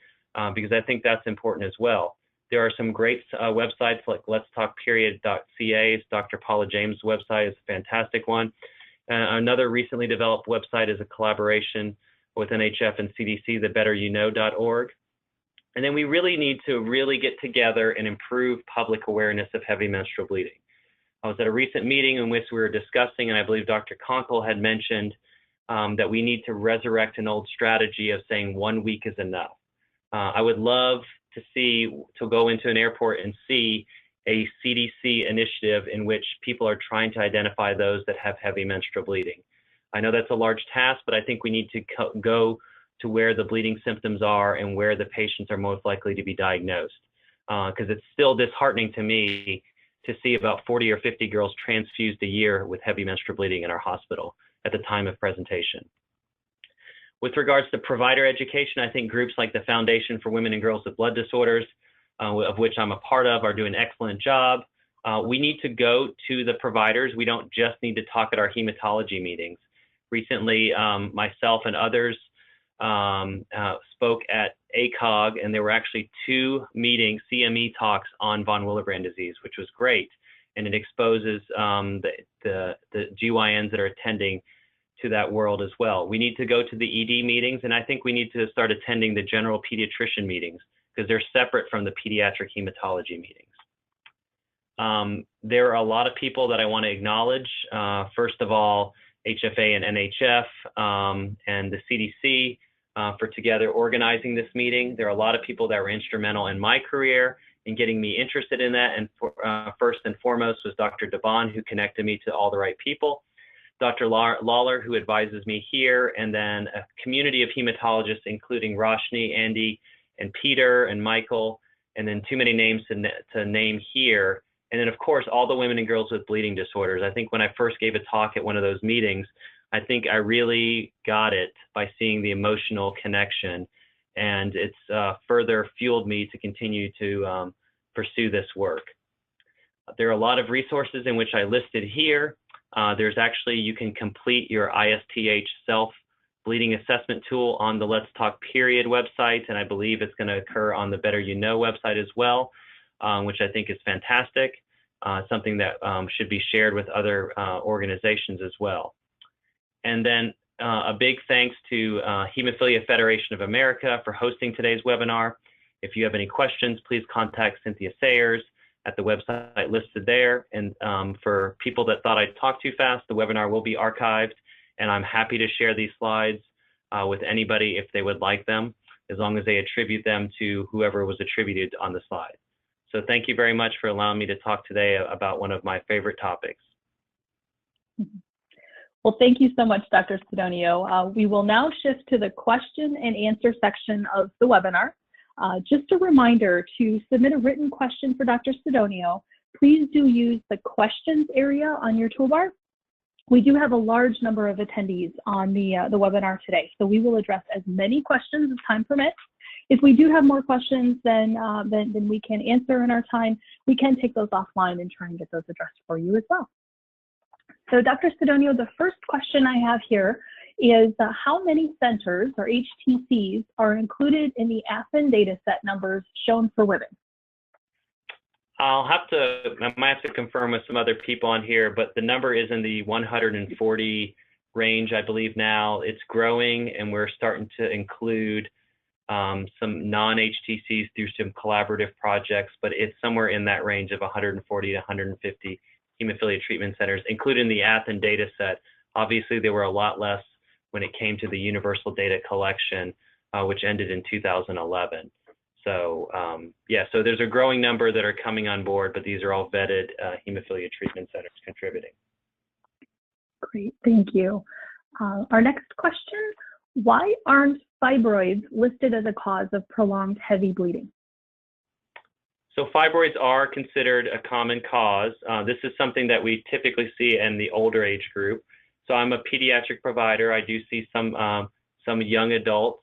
because I think that's important as well. There are some great websites like letstalkperiod.ca. Dr. Paula James' website is a fantastic one. Another recently developed website is a collaboration with NHF and CDC, thebetteryouKnow.org. And then we really need to get together and improve public awareness of heavy menstrual bleeding. I was at a recent meeting in which we were discussing, and I believe Dr. Conkle had mentioned that we need to resurrect an old strategy of saying 1 week is enough. I would love to go into an airport and see a CDC initiative in which people are trying to identify those that have heavy menstrual bleeding. I know that's a large task, but I think we need to go to where the bleeding symptoms are and where the patients are most likely to be diagnosed. Because it's still disheartening to me to see about 40 or 50 girls transfused a year with heavy menstrual bleeding in our hospital at the time of presentation. With regards to provider education, I think groups like the Foundation for Women and Girls with Blood Disorders, of which I'm a part of, are doing an excellent job. We need to go to the providers. We don't just need to talk at our hematology meetings. Recently, myself and others spoke at ACOG, and there were actually 2 meetings, CME talks on von Willebrand disease, which was great. And it exposes the GYNs that are attending to that world as well. We need to go to the ED meetings, and I think we need to start attending the general pediatrician meetings because they're separate from the pediatric hematology meetings. There are a lot of people that I want to acknowledge. First of all, HFA and NHF and the CDC for together organizing this meeting. There are a lot of people that were instrumental in my career in getting me interested in that. And first and foremost was Dr. Debon, who connected me to all the right people. Dr. Lawler, who advises me here, and then a community of hematologists, including Roshni, Andy, and Peter, and Michael, and then too many names to name here. And then, of course, all the women and girls with bleeding disorders. I think when I first gave a talk at one of those meetings, I think I really got it by seeing the emotional connection. And it's further fueled me to continue to pursue this work. There are a lot of resources in which I listed here. There's actually, you can complete your ISTH bleeding assessment tool on the Let's Talk Period website, and I believe it's going to occur on the Better You Know website as well, which I think is fantastic, something that should be shared with other organizations as well. And then a big thanks to Hemophilia Federation of America for hosting today's webinar. If you have any questions, please contact Cynthia Sayers at the website listed there. And for people that thought I'd talk too fast, the webinar will be archived, and I'm happy to share these slides with anybody if they would like them, as long as they attribute them to whoever was attributed on the slide. So thank you very much for allowing me to talk today about one of my favorite topics. Well, thank you so much, Dr. Sidonio. We will now shift to the question and answer section of the webinar. Just a reminder to submit a written question for Dr. Sidonio. Please do use the questions area on your toolbar. We do have a large number of attendees on the webinar today, so we will address as many questions as time permits. If we do have more questions than we can answer in our time, we can take those offline and try and get those addressed for you as well. So Dr. Sidonio, the first question I have here is how many centers or HTCs are included in the AFN data set numbers shown for women? I might have to confirm with some other people on here, but the number is in the 140 range, I believe now. It's growing, and we're starting to include some non-HTCs through some collaborative projects, but it's somewhere in that range of 140 to 150 Hemophilia Treatment Centers, including the AFN data set. Obviously, there were a lot less when it came to the universal data collection, which ended in 2011. So yeah, so there's a growing number that are coming on board, but these are all vetted Hemophilia Treatment Centers contributing. Great, thank you. Our next question, why aren't fibroids listed as a cause of prolonged heavy bleeding? So fibroids are considered a common cause. This is something that we typically see in the older age group. So I'm a pediatric provider. I do see some young adults,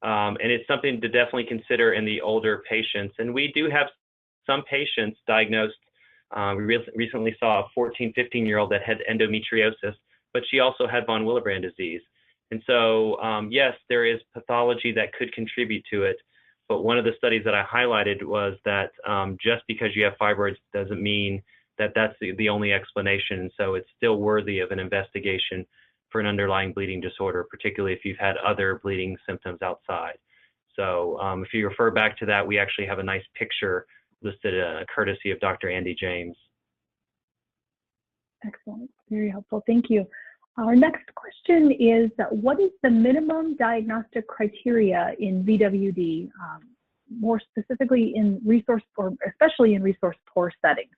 and it's something to definitely consider in the older patients. And we do have some patients diagnosed. We recently saw a 14, 15-year-old that had endometriosis, but she also had von Willebrand disease. And so, yes, there is pathology that could contribute to it. But one of the studies that I highlighted was that just because you have fibroids doesn't mean that that's the only explanation. So it's still worthy of an investigation for an underlying bleeding disorder, particularly if you've had other bleeding symptoms outside. So if you refer back to that, we actually have a nice picture listed courtesy of Dr. Andy James. Excellent, very helpful, thank you. Our next question is, what is the minimum diagnostic criteria in VWD, more specifically in resource poor, especially in resource poor settings?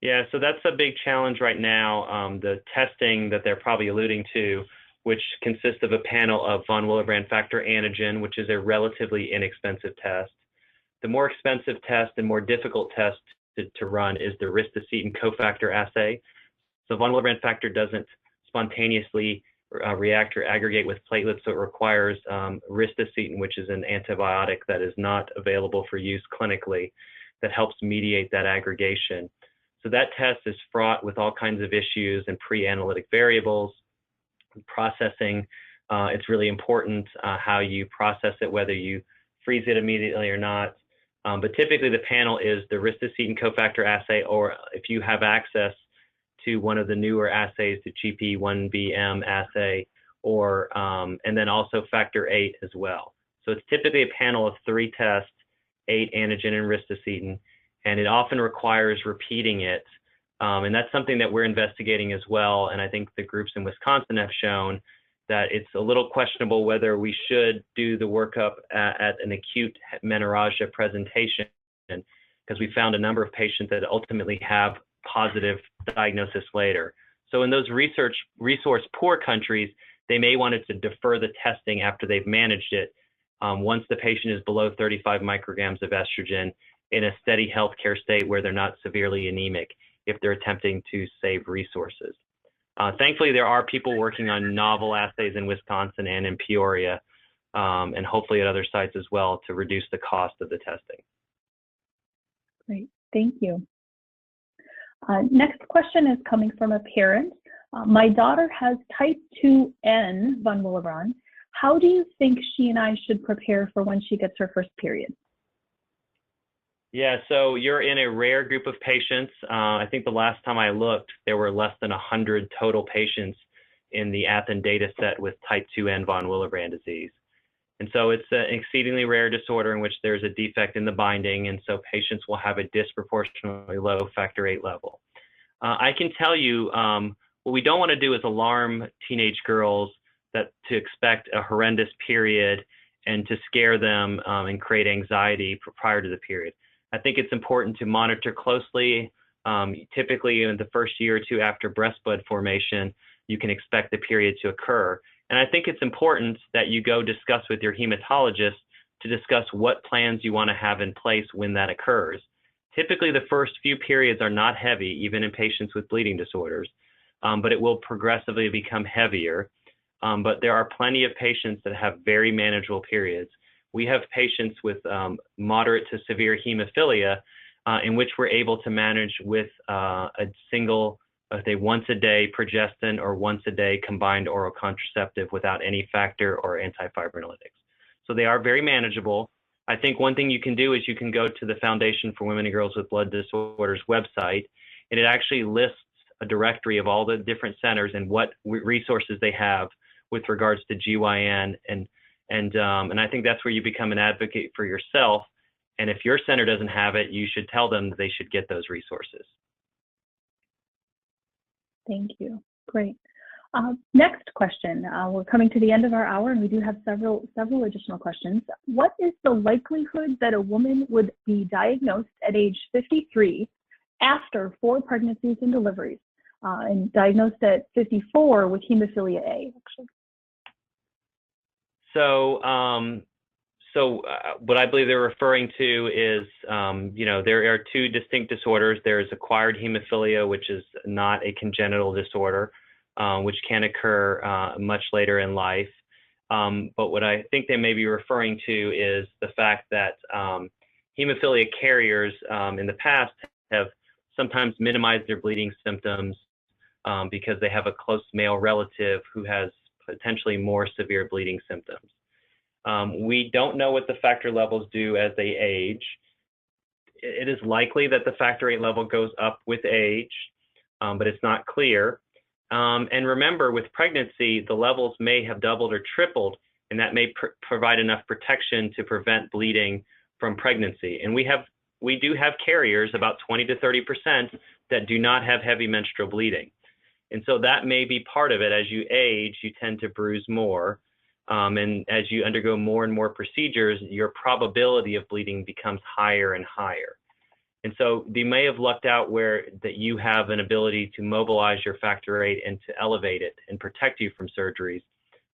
Yeah, so that's a big challenge right now. The testing that they're probably alluding to, which consists of a panel of von Willebrand factor antigen, which is a relatively inexpensive test. The more expensive test and more difficult test to run is the ristocetin cofactor assay. So von Willebrand factor doesn't spontaneously react or aggregate with platelets, so it requires ristocetin, which is an antibiotic that is not available for use clinically, that helps mediate that aggregation. So that test is fraught with all kinds of issues and pre-analytic variables. Processing, it's really important how you process it, whether you freeze it immediately or not. But typically the panel is the ristocetin cofactor assay, or if you have access to one of the newer assays, the GP1BM assay, or and then also factor 8 as well. So it's typically a panel of 3 tests, 8 antigen and ristocetin, and it often requires repeating it. And that's something that we're investigating as well. And I think the groups in Wisconsin have shown that it's a little questionable whether we should do the workup at an acute menorrhagia presentation, because we found a number of patients that ultimately have positive diagnosis later. So in those resource poor countries, they may want to defer the testing after they've managed it once the patient is below 35 micrograms of estrogen in a steady healthcare state where they're not severely anemic, if they're attempting to save resources. Thankfully, there are people working on novel assays in Wisconsin and in Peoria, and hopefully at other sites as well, to reduce the cost of the testing. Great, thank you. Next question is coming from a parent. My daughter has type 2N von Willebrand. How do you think she and I should prepare for when she gets her first period? Yeah, so you're in a rare group of patients. I think the last time I looked, there were less than 100 total patients in the Athens data set with type 2N von Willebrand disease. And so it's an exceedingly rare disorder in which there's a defect in the binding, and so patients will have a disproportionately low factor VIII level. I can tell you what we don't want to do is alarm teenage girls to expect a horrendous period and to scare them and create anxiety prior to the period. I think it's important to monitor closely. Typically in the first year or two after breast bud formation, you can expect the period to occur. And I think it's important that you go discuss with your hematologist to discuss what plans you want to have in place when that occurs. Typically the first few periods are not heavy, even in patients with bleeding disorders, but it will progressively become heavier. But there are plenty of patients that have very manageable periods. We have patients with moderate to severe hemophilia in which we're able to manage with a single, once a day progestin or once a day combined oral contraceptive without any factor or antifibrinolytics. So they are very manageable. I think one thing you can do is you can go to the Foundation for Women and Girls with Blood Disorders website, and it actually lists a directory of all the different centers and what resources they have with regards to GYN, and I think that's where you become an advocate for yourself. And if your center doesn't have it, you should tell them that they should get those resources. Thank you. Great. Next question. We're coming to the end of our hour, and we do have several additional questions. What is the likelihood that a woman would be diagnosed at age 53 after 4 pregnancies and deliveries, and diagnosed at 54 with hemophilia A, actually? So what I believe they're referring to is, there are 2 distinct disorders. There's acquired hemophilia, which is not a congenital disorder, which can occur much later in life. But what I think they may be referring to is the fact that hemophilia carriers in the past have sometimes minimized their bleeding symptoms because they have a close male relative who has potentially more severe bleeding symptoms. We don't know what the factor levels do as they age. It is likely that the factor VIII level goes up with age, but it's not clear. And remember, with pregnancy, the levels may have doubled or tripled, and that may provide enough protection to prevent bleeding from pregnancy. And we do have carriers, about 20 to 30%, that do not have heavy menstrual bleeding. And so that may be part of it. As you age, you tend to bruise more. And as you undergo more and more procedures, your probability of bleeding becomes higher and higher. And so they may have lucked out that you have an ability to mobilize your factor VIII and to elevate it and protect you from surgeries.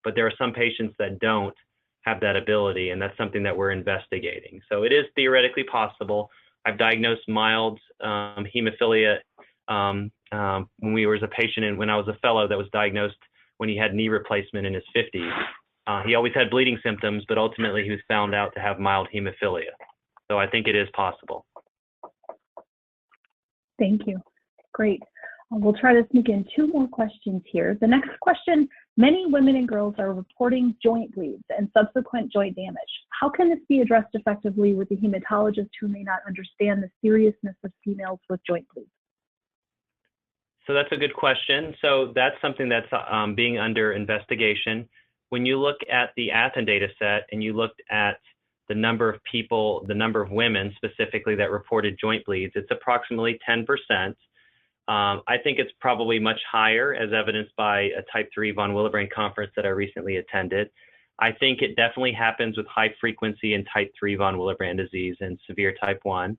But there are some patients that don't have that ability, and that's something that we're investigating. So it is theoretically possible. I've diagnosed mild hemophilia when we was a patient and when I was a fellow that was diagnosed when he had knee replacement in his 50s. He always had bleeding symptoms, but ultimately he was found out to have mild hemophilia. So I think it is possible. Thank you. Great. We'll try to sneak in 2 more questions here. The next question, many women and girls are reporting joint bleeds and subsequent joint damage. How can this be addressed effectively with the hematologist who may not understand the seriousness of females with joint bleeds? So that's a good question. So that's something that's being under investigation. When you look at the Athens data set and you looked at the number of people, the number of women specifically that reported joint bleeds, it's approximately 10%. I think it's probably much higher, as evidenced by a type 3 von Willebrand conference that I recently attended. I think it definitely happens with high frequency in type 3 von Willebrand disease and severe type 1.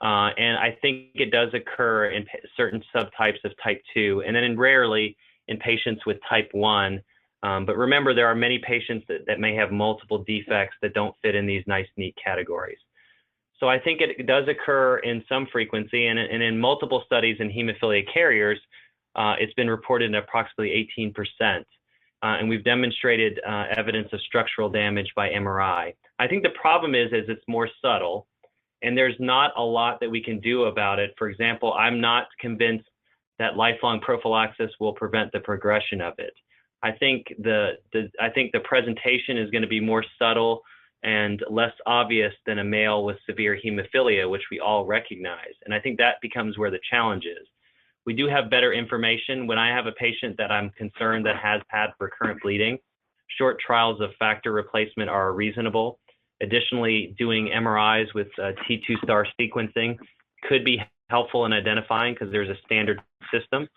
And I think it does occur in certain subtypes of type 2, and then rarely in patients with type 1. But remember, there are many patients that may have multiple defects that don't fit in these nice, neat categories. So I think it does occur in some frequency, and in multiple studies in hemophilia carriers, it's been reported in approximately 18%. And we've demonstrated evidence of structural damage by MRI. I think the problem is it's more subtle, and there's not a lot that we can do about it. For example, I'm not convinced that lifelong prophylaxis will prevent the progression of it. I think the presentation is going to be more subtle and less obvious than a male with severe hemophilia, which we all recognize. And I think that becomes where the challenge is. We do have better information. When I have a patient that I'm concerned that has had recurrent bleeding, short trials of factor replacement are reasonable. Additionally, doing MRIs with T2 star sequencing could be helpful in identifying because there's a standard system.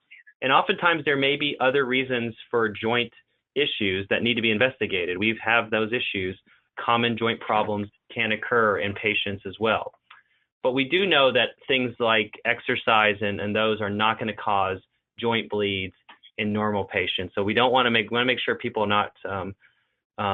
And oftentimes there may be other reasons for joint issues that need to be investigated. We have those issues. Common joint problems can occur in patients as well. But we do know that things like exercise and those are not going to cause joint bleeds in normal patients. So we don't want to make sure people are not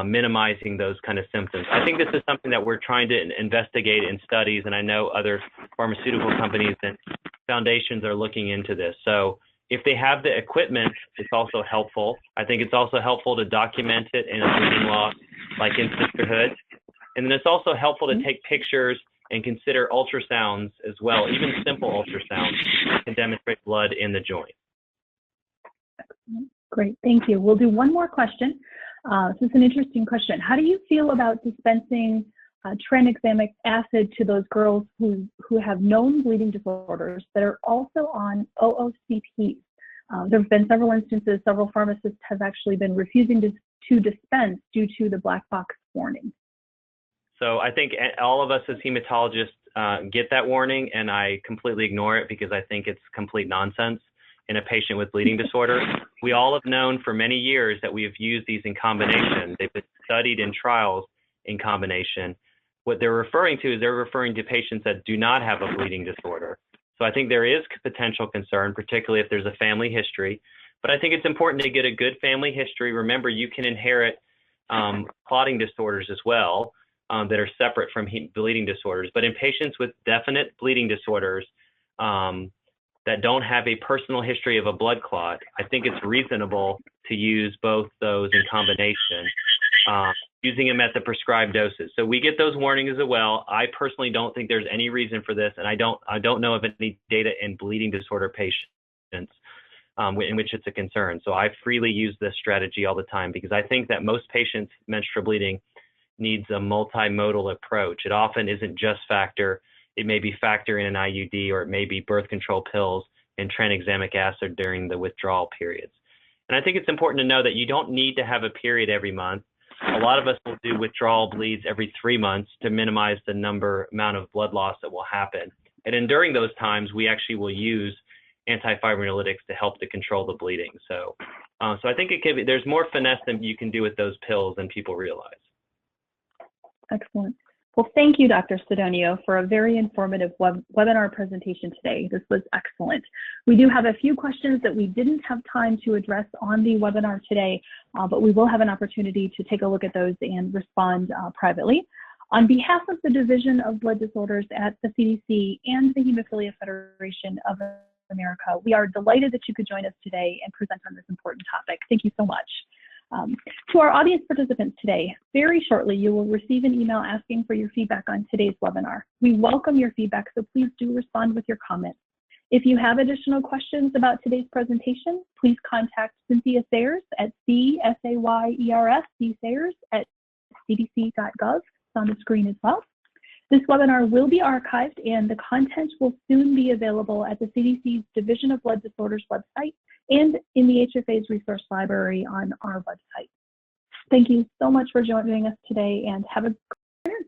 minimizing those kind of symptoms. I think this is something that we're trying to investigate in studies, and I know other pharmaceutical companies and foundations are looking into this. So if they have the equipment, it's also helpful. I think it's also helpful to document it in a bleeding law, like in sisterhood. And then it's also helpful to take pictures and consider ultrasounds as well. Even simple ultrasounds can demonstrate blood in the joint. Great, thank you. We'll do one more question. This is an interesting question. How do you feel about dispensing tranexamic acid to those girls who have known bleeding disorders that are also on OOCPs? There have been several instances, several pharmacists have actually been refusing to dispense due to the black box warning. So I think all of us as hematologists get that warning, and I completely ignore it because I think it's complete nonsense in a patient with bleeding disorder. We all have known for many years that we have used these in combination. They've been studied in trials in combination. What they're referring to is they're referring to patients that do not have a bleeding disorder. So I think there is potential concern, particularly if there's a family history. But I think it's important to get a good family history. Remember, you can inherit clotting disorders as well that are separate from bleeding disorders. But in patients with definite bleeding disorders that don't have a personal history of a blood clot, I think it's reasonable to use both those in combination, using them at the prescribed doses. So we get those warnings as well. I personally don't think there's any reason for this, and I don't know of any data in bleeding disorder patients in which it's a concern. So I freely use this strategy all the time because I think that most patients' menstrual bleeding needs a multimodal approach. It often isn't just factor. It may be factor in an IUD, or it may be birth control pills and tranexamic acid during the withdrawal periods. And I think it's important to know that you don't need to have a period every month. A lot of us will do withdrawal bleeds every 3 months to minimize the amount of blood loss that will happen. And then during those times, we actually will use antifibrinolytics to help to control the bleeding. So I think there's more finesse than you can do with those pills than people realize. Excellent. Well, thank you, Dr. Sidonio, for a very informative webinar presentation today. This was excellent. We do have a few questions that we didn't have time to address on the webinar today, but we will have an opportunity to take a look at those and respond privately. On behalf of the Division of Blood Disorders at the CDC and the Hemophilia Federation of America, we are delighted that you could join us today and present on this important topic. Thank you so much. To our audience participants today, very shortly you will receive an email asking for your feedback on today's webinar. We welcome your feedback, so please do respond with your comments. If you have additional questions about today's presentation, please contact Cynthia Sayers at CSAYERS@cdc.gov. It's on the screen as well. This webinar will be archived, and the content will soon be available at the CDC's Division of Blood Disorders website and in the HFA's resource library on our website. Thank you so much for joining us today, and have a great afternoon.